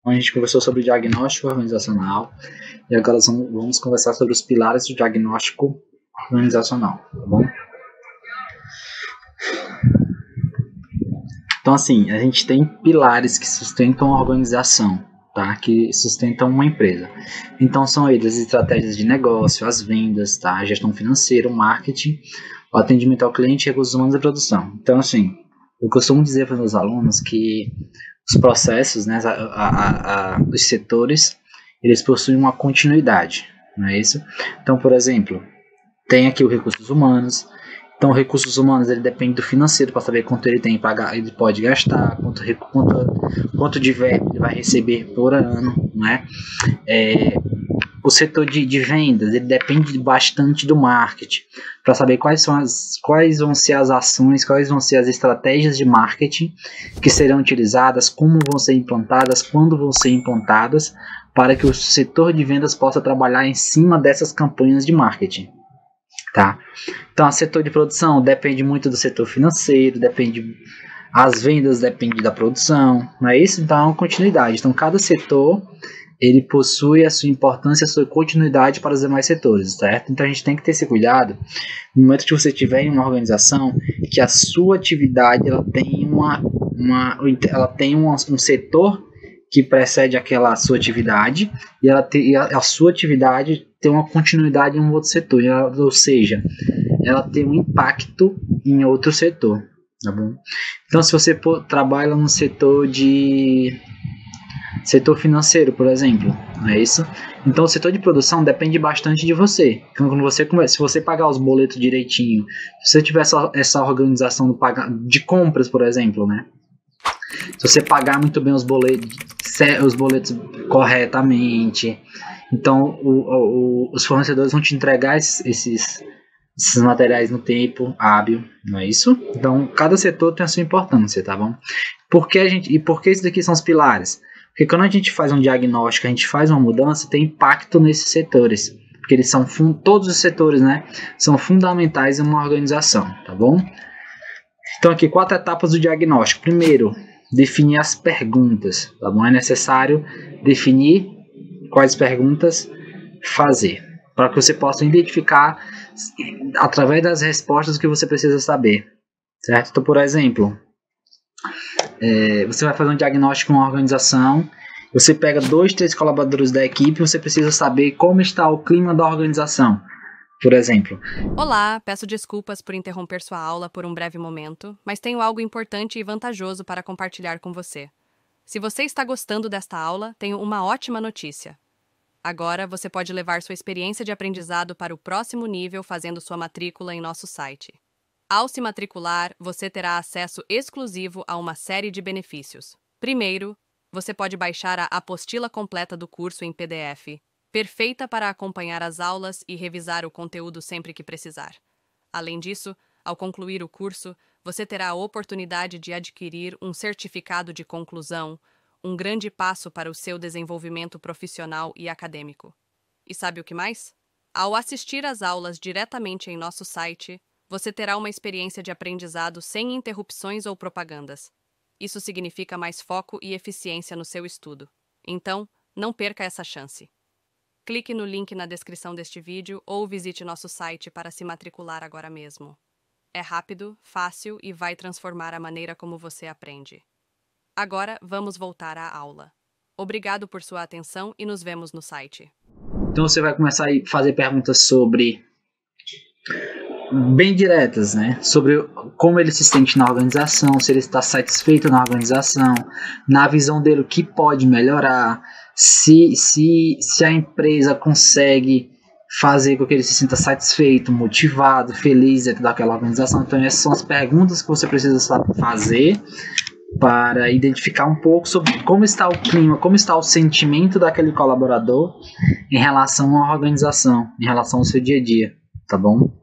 A gente conversou sobre o diagnóstico organizacional e agora vamos conversar sobre os pilares do diagnóstico organizacional, tá bom? Então, assim, a gente tem pilares que sustentam a organização, tá? Que sustentam uma empresa. Então, são eles as estratégias de negócio, as vendas, tá? A gestão financeira, o marketing, o atendimento ao cliente, recursos humanos e produção. Então, assim, eu costumo dizer para os meus alunos que os processos, né, os setores, eles possuem uma continuidade, não é isso? Então, por exemplo, tem aqui os recursos humanos. Então, recursos humanos, ele depende do financeiro para saber quanto ele tem para ele pode gastar, quanto de verba ele vai receber por ano, né? O setor de vendas, ele depende bastante do marketing para saber quais vão ser as ações, quais vão ser as estratégias de marketing que serão utilizadas, como vão ser implantadas, quando vão ser implantadas, para que o setor de vendas possa trabalhar em cima dessas campanhas de marketing. Tá? Então, o setor de produção depende muito do setor financeiro, as vendas dependem da produção, não é isso? Então, é uma continuidade. Então, cada setor ele possui a sua importância, a sua continuidade para os demais setores, certo? Então, a gente tem que ter esse cuidado no momento que você estiver em uma organização, que a sua atividade ela tem um setor que precede aquela sua atividade e a sua atividade tem uma continuidade em um outro setor, ou seja, ela tem um impacto em outro setor, tá bom? Então, se você trabalha no setor financeiro, por exemplo, não é isso? Então, o setor de produção depende bastante de você. Então, se você pagar os boletos direitinho, se você tiver essa organização de compras, por exemplo, né? Se você pagar muito bem os boletos corretamente, então os fornecedores vão te entregar esses materiais no tempo hábil, não é isso? Então, cada setor tem a sua importância, tá bom? Por que esses daqui são os pilares? Porque quando a gente faz um diagnóstico, a gente faz uma mudança, tem impacto nesses setores. Porque eles são todos os setores, né? São fundamentais em uma organização, tá bom? Então, aqui, 4 etapas do diagnóstico. Primeiro, definir as perguntas, tá bom? É necessário definir quais perguntas fazer, para que você possa identificar através das respostas o que você precisa saber, certo? Então, por exemplo, você vai fazer um diagnóstico em uma organização, você pega 2, 3 colaboradores da equipe, você precisa saber como está o clima da organização, por exemplo. Olá, peço desculpas por interromper sua aula por um breve momento, mas tenho algo importante e vantajoso para compartilhar com você. Se você está gostando desta aula, tenho uma ótima notícia. Agora você pode levar sua experiência de aprendizado para o próximo nível fazendo sua matrícula em nosso site. Ao se matricular, você terá acesso exclusivo a uma série de benefícios. Primeiro, você pode baixar a apostila completa do curso em PDF, perfeita para acompanhar as aulas e revisar o conteúdo sempre que precisar. Além disso, ao concluir o curso, você terá a oportunidade de adquirir um certificado de conclusão, um grande passo para o seu desenvolvimento profissional e acadêmico. E sabe o que mais? Ao assistir às aulas diretamente em nosso site, você terá uma experiência de aprendizado sem interrupções ou propagandas. Isso significa mais foco e eficiência no seu estudo. Então, não perca essa chance. Clique no link na descrição deste vídeo ou visite nosso site para se matricular agora mesmo. É rápido, fácil e vai transformar a maneira como você aprende. Agora, vamos voltar à aula. Obrigado por sua atenção e nos vemos no site. Então, você vai começar a fazer perguntas bem diretas, né? Sobre como ele se sente na organização, se ele está satisfeito na organização, na visão dele o que pode melhorar, se a empresa consegue fazer com que ele se sinta satisfeito, motivado, feliz dentro daquela organização. Então, essas são as perguntas que você precisa fazer para identificar um pouco sobre como está o clima, como está o sentimento daquele colaborador em relação à organização, em relação ao seu dia a dia, tá bom?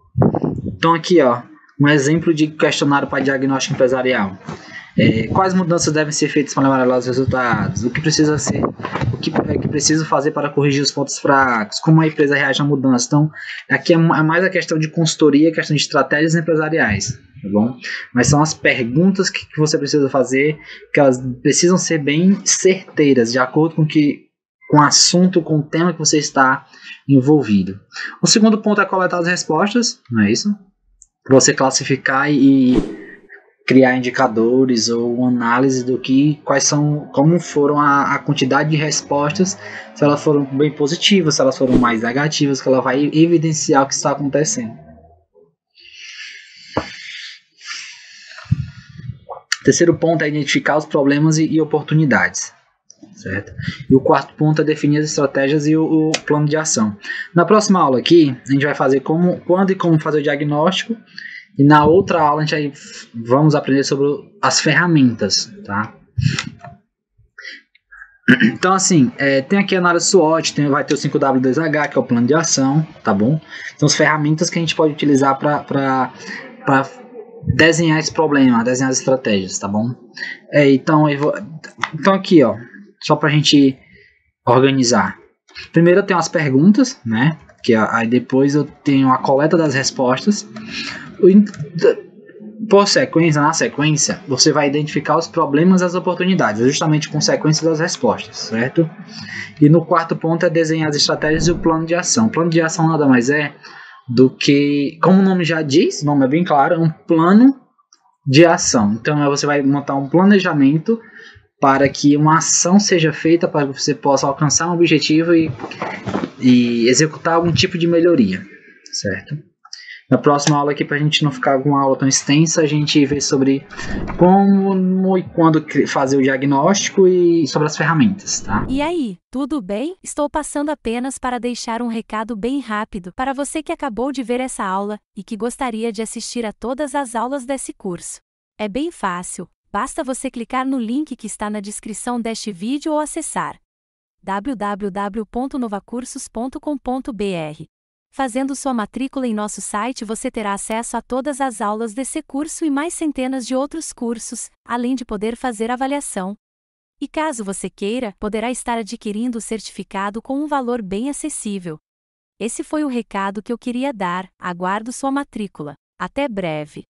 Então aqui, ó, um exemplo de questionário para diagnóstico empresarial. Quais mudanças devem ser feitas para melhorar os resultados? O que preciso fazer para corrigir os pontos fracos? Como a empresa reage à mudança? Então, aqui é mais a questão de consultoria, questão de estratégias empresariais, tá bom? Mas são as perguntas que você precisa fazer, que elas precisam ser bem certeiras, de acordo com o assunto, com o tema que você está envolvido. O segundo ponto é coletar as respostas, não é isso? Você classificar e criar indicadores ou análise do como foram a quantidade de respostas, se elas foram bem positivas, se elas foram mais negativas, que ela vai evidenciar o que está acontecendo. Terceiro ponto é identificar os problemas e oportunidades, certo? E o quarto ponto é definir as estratégias e o plano de ação. Na próxima aula aqui, a gente vai fazer quando e como fazer o diagnóstico, e na outra aula a gente vamos aprender sobre as ferramentas, tá? Então, assim, tem aqui a análise SWOT, vai ter o 5W2H, que é o plano de ação, tá bom? São as ferramentas que a gente pode utilizar para desenhar esse problema, desenhar as estratégias, tá bom? Então aqui, ó, só pra gente organizar. Primeiro eu tenho as perguntas, né? Aí depois eu tenho a coleta das respostas. Na sequência, você vai identificar os problemas e as oportunidades, justamente consequência das respostas, certo? E no quarto ponto é desenhar as estratégias e o plano de ação. O plano de ação nada mais é do que, como o nome já diz, o nome é bem claro, é um plano de ação. Então você vai montar um planejamento para que uma ação seja feita para que você possa alcançar um objetivo e executar algum tipo de melhoria, certo? Na próxima aula aqui, para a gente não ficar com uma aula tão extensa, a gente vê sobre como e quando fazer o diagnóstico e sobre as ferramentas, tá? E aí, tudo bem? Estou passando apenas para deixar um recado bem rápido para você que acabou de ver essa aula e que gostaria de assistir a todas as aulas desse curso. É bem fácil, basta você clicar no link que está na descrição deste vídeo ou acessar www.novacursos.com.br. Fazendo sua matrícula em nosso site, você terá acesso a todas as aulas desse curso e mais centenas de outros cursos, além de poder fazer avaliação. E caso você queira, poderá estar adquirindo o certificado com um valor bem acessível. Esse foi o recado que eu queria dar. Aguardo sua matrícula. Até breve!